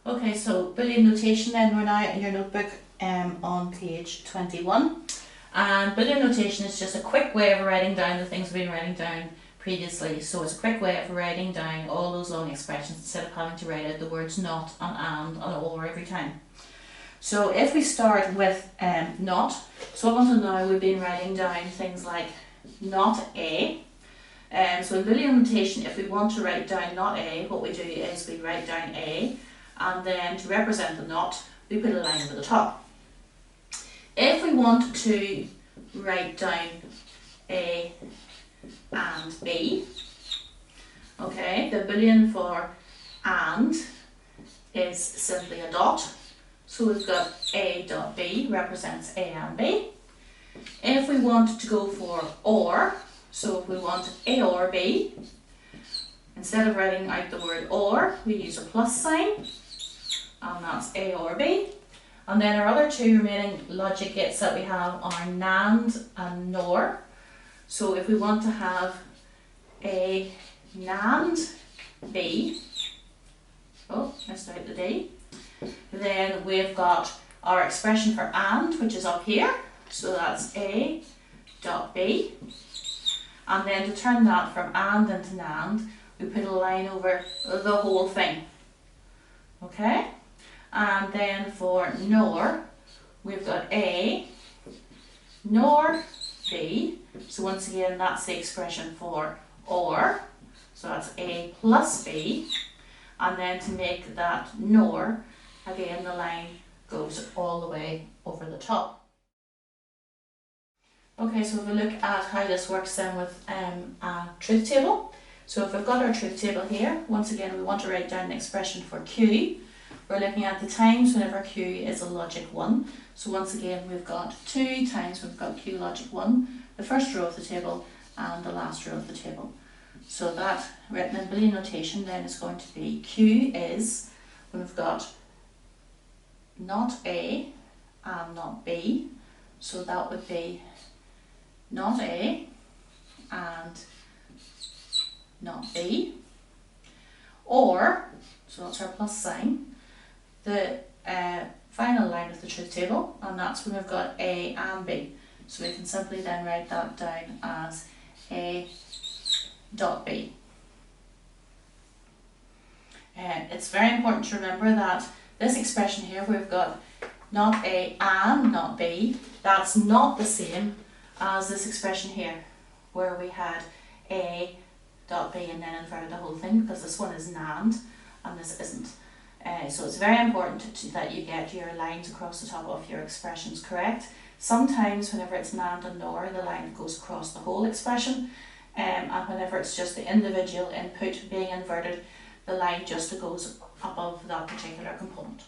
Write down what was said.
Okay, so Boolean notation then, we're now in your notebook on page 21. And Boolean notation is just a quick way of writing down the things we've been writing down previously. So it's a quick way of writing down all those long expressions instead of having to write out the words not and or every time. So if we start with not, so up until now we've been writing down things like not a. So in Boolean notation, if we want to write down not a, what we do is we write down a, and then to represent the not, we put a line over the top. If we want to write down a and b, okay, the Boolean for and is simply a dot. So we've got a dot b represents a and b. If we want to go for or, so if we want a or b, instead of writing out the word or, we use a plus sign, and that's a or b. And then our other two remaining logic gates that we have are NAND and NOR. So if we want to have a NAND b, oh, missed out the d, then we've got our expression for AND, which is up here. So that's a dot b. And then to turn that from AND into NAND, we put a line over the whole thing. Okay? And then for NOR, we've got a NOR b. So once again, that's the expression for or. So that's a plus b. And then to make that NOR, again, the line goes all the way over the top. Okay, so if we look at how this works then with a truth table. So if we've got our truth table here, once again we want to write down an expression for Q. We're looking at the times whenever Q is a logic 1. So once again we've got 2 times we've got Q logic 1, the first row of the table and the last row of the table. So that written in Boolean notation then is going to be Q is when we've got not A and not B. So that would be not A and not B, or, so that's our plus sign, the final line of the truth table, and that's when we've got A and B. So we can simply then write that down as A dot B. It's very important to remember that this expression here, we've got not A and not B, that's not the same as this expression here, where we had A dot B and then inverted the whole thing, because this one is NAND and this isn't. So it's very important that you get your lines across the top of your expressions correct. Sometimes whenever it's NAND and NOR, the line goes across the whole expression, and whenever it's just the individual input being inverted, the line just goes above that particular component.